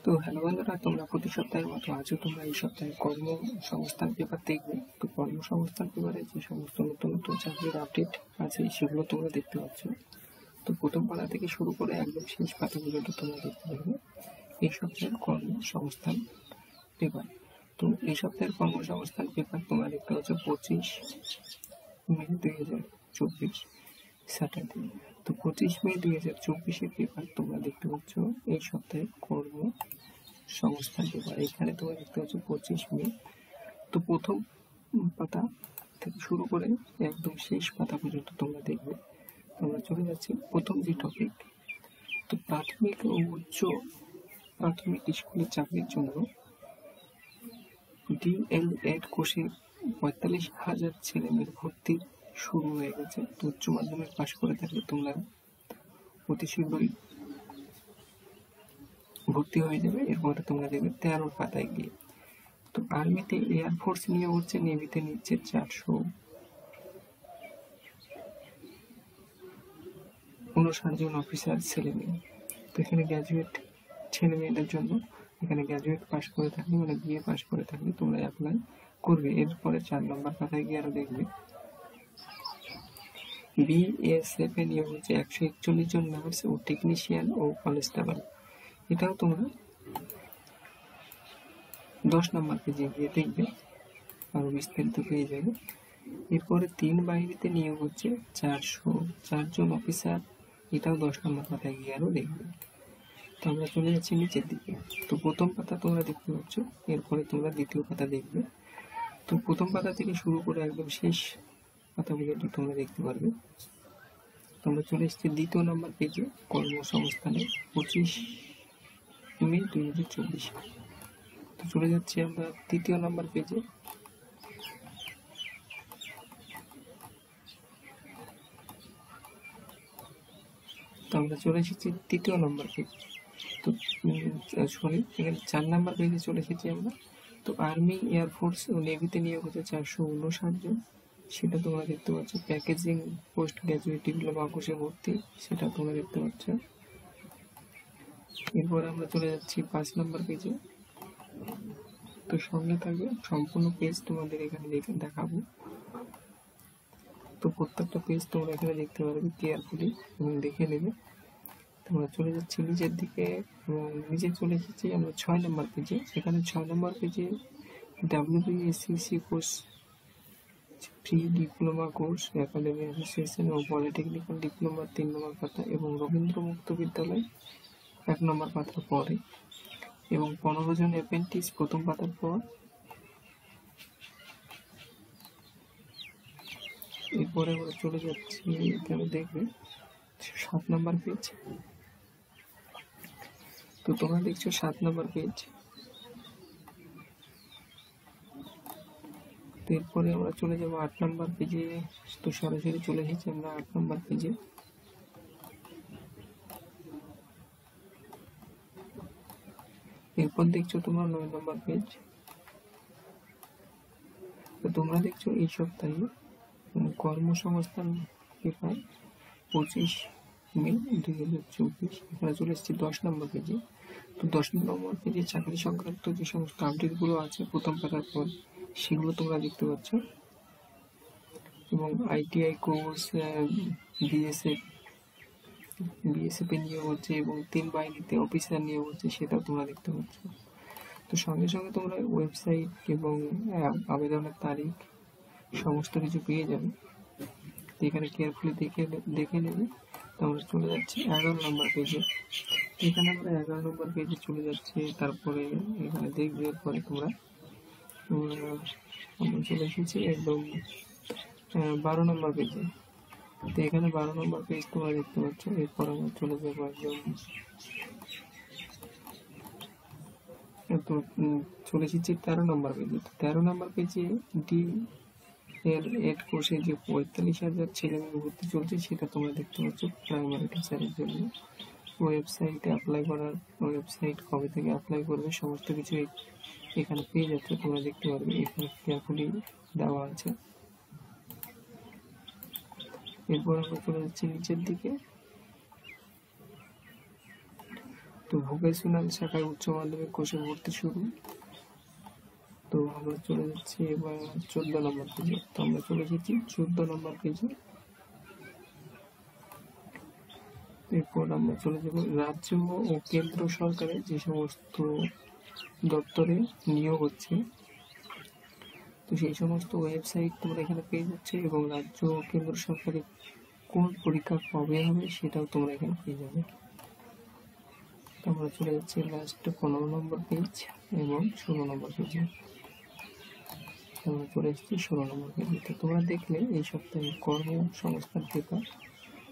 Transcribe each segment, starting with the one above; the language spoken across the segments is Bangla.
তো হ্যালো বন্ধুরা, তোমরা প্রতি সপ্তাহের মতো আজও তোমরা এই সপ্তাহে কর্মসংস্থান পেপার দেখবে। তো কর্মসংস্থান পেপারে যে সমস্ত নতুন নতুন চাকরির আপডেট আছে সেগুলো তোমরা দেখতে পাচ্ছ। তো প্রথম পাতা থেকে শুরু করে একদম শেষ পাতা পর্যন্ত তোমরা দেখতে পারবে এই সপ্তাহের কর্মসংস্থান পেপার। তো এই সপ্তাহের কর্মসংস্থান পেপার তোমরা দেখতে পাচ্ছ 25 মে 2024 স্যাটারডে। তো 25 মে 2024 পেপার তোমরা দেখতে পাচ্ছ এই সপ্তাহের কর্মসংস্থান পেপার। এখানে তোমরা দেখতে পাচ্ছ 25 মে। তো প্রথম পাতা থেকে শুরু করে একদম শেষ পাতা পর্যন্ত তোমরা দেখবে। আমরা চলে যাচ্ছি প্রথম যে টপিক। তো প্রাথমিক ও উচ্চ প্রাথমিক স্কুলের চাকরির জন্য DLED কোর্সে 45,000 ছেলেমেয়ের ভর্তির শুরু হয়ে গেছে। তো উচ্চ মাধ্যমিক পাশ করে থাকলে তোমরা অতি শীঘ্রই ভর্তি হয়ে যাবে। এরপরে তোমরা দেখবে 13 পাতায় গিয়ে। তো আর্মিতে এয়ারফোর্স নিয়োগ হচ্ছে, নেভিতে নিচ্ছে 459 জন অফিসার ছেলেমেয়ে। তো এখানে গ্র্যাজুয়েট ছেলে মেয়েদের জন্য এখানে গ্র্যাজুয়েট পাস করে থাকলে মানে বিএ পাস করে থাকলে তোমরা অ্যাপ্লাই করবে। এরপরে 4 নম্বর পাতায় গিয়ে আরো দেখবে BSF এ নিয়োগ হচ্ছে 141 জন নার্স ও টেকনিশিয়ান ও কনস্টেবল। এটাও তোমরা 10 নম্বর পেজে গিয়ে দেখবে, আরো বিস্তারিত পেয়ে যাবে। এরপরে 3 বাহিনীতে নিয়োগ হচ্ছে 404 জন অফিসার। এটাও 10 নম্বর পাতায় গিয়ে আরো দেখবে। তো আমরা চলে যাচ্ছি নিচের দিকে। তো প্রথম পাতা তোমরা দেখতে পাচ্ছ, এরপরে তোমরা দ্বিতীয় পাতা দেখবে। তো প্রথম পাতা থেকে শুরু করে একদম শেষ পাতা পর্যন্ত তোমরা দেখতে পারবে। তোমরা চলে এসেছি দ্বিতীয় নম্বর পেজে, কর্মসংস্থানের 25 মে 2024। তো চলে যাচ্ছি আমরা তৃতীয় নম্বর পেজে। তো আমরা চলে এসেছি তৃতীয় নম্বর পেজ। তো সরি, এখানে 4 নম্বর পেজে চলে এসেছি আমরা। তো আর্মি, এয়ারফোর্স ও নেভিতে নিয়োগ হচ্ছে 459 জন। সেটা তোমরা দেখতে পাচ্ছ। প্যাকেজিং পোস্ট গ্র্যাজুয়েট ডিপ্লোমা কোর্সে ভর্তি, সেটা তোমরা দেখতে পাচ্ছ। এরপরে আমরা চলে যাচ্ছি 5 নম্বর পেজে। তো সঙ্গে থাকবে, সম্পূর্ণ পেজ তোমাদের এখানে দেখাবো। তো প্রত্যেকটা পেজ তোমরা এখানে দেখতে পারবে কেয়ারফুলি এবং দেখে নেবে। তোমরা চলে যাচ্ছি নিচের দিকে এবং নিচে চলে এসেছি আমরা 6 নম্বর পেজে। সেখানে 6 নম্বর পেজে WBSCC course, pre diploma course, academy association ও পলিটেকনিক্যাল ডিপ্লোমা 3 নম্বর পাতা এবং রবীন্দ্র মুক্ত বিদ্যালয় 1 নম্বর পাতার পরে এবং 15 জন অ্যাপ্রেন্টিস প্রথম পাতার পর। এরপরে আমরা চলে যাচ্ছি, এখানে দেখবে 7 নম্বর পেজ। তো তোমরা দেখছো 7 নম্বর পেজ। এরপরে আমরা চলে যাবো 8 নম্বর পেজে। তো সরাসরি চলে এসেছি আমরা 8 নম্বর পেজে। এরপর দেখছো তোমরা 9 নম্বর পেজ। তো তোমরা দেখছো এই সপ্তাহে কর্মসংস্থান পেপার 25 মে 2024। এখানে চলে এসেছি 10 নম্বর পেজে। তো 10 নম্বর পেজে চাকরি সংক্রান্ত যে সমস্ত আপডেটগুলো আছে প্রথম পাতার পর, সেগুলো তোমরা দেখতে পাচ্ছ। এবং ITI কোর্স, BSF এ নিয়োগ হচ্ছে এবং 3 বাহিনীতে অফিসার নিয়োগ হচ্ছে, সেটাও তোমরা দেখতে পাচ্ছ। তো সঙ্গে সঙ্গে তোমরা ওয়েবসাইট এবং আবেদনের তারিখ সমস্ত কিছু পেয়ে যাবে। এখানে কেয়ারফুলি দেখে নেবে। তো আমরা চলে যাচ্ছি 11 নম্বর পেজে। এখানে আমরা 11 নম্বর পেজে চলে যাচ্ছি। তারপরে এখানে দেখবে, এরপরে তোমরা আমরা চলে এসেছি একদম 12 নম্বর পেজে। তো এখানে 12 নম্বর পেজ তোমরা দেখতে পাচ্ছ। এরপর আমরা চলে যাবো একদম, তো চলে এসেছি 13 নম্বর পেজে। 13 নম্বর পেজে DLED কোর্সে যে 45,000 ছেলেমেয়ে ভর্তি চলছে, সেটা তোমরা দেখতে পাচ্ছ প্রাইমারি টিচারের জন্য। ওয়েবসাইটে অ্যাপ্লাই করার, ওয়েবসাইট কবে থেকে অ্যাপ্লাই করবে সমস্ত কিছু এখানে পেয়ে যাচ্ছে, তোমরা দেখতে পারবে। এখানে কেয়ারফুলি দেওয়া আছে। এরপর আমরা চলে যাচ্ছি নিচের দিকে। তো ভোকেশনাল শাখায় উচ্চ মাধ্যমিক কোর্সে ভর্তি শুরু। তো আমরা চলে যাচ্ছি এবার 14 নম্বর পেজে। তো আমরা চলে এসেছি 14 নম্বর পেজে। এরপর আমরা চলে যাব রাজ্য ও কেন্দ্র সরকারের যে সমস্ত দপ্তরে নিয়োগ হচ্ছে, তো সেই সমস্ত ওয়েবসাইট তোমরা এখানে পেয়ে যাচ্ছে, এবং রাজ্য ও কেন্দ্র সরকারের কোন পরীক্ষা কবে হবে সেটাও তোমরা এখানে পেয়ে যাবে। তো আমরা চলে যাচ্ছি লাস্ট 15 নম্বর পেজ এবং 16 নম্বর পেজে। আমরা চলে এসেছি 16 নম্বর পেজে। তো তোমরা দেখলে এই সপ্তাহে কর্মসংস্থান পেপার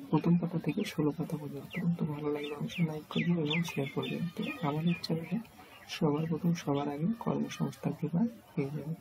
প্রথম পাতা থেকে 16 পাতা পর্যন্ত। তো ভালো লাগলে অবশ্যই লাইক করবে এবং শেয়ার করবে। তো আমাদের চ্যানেলে সবার প্রথম সবার আগে কর্মসংস্থান পেপার পেয়ে যাবে।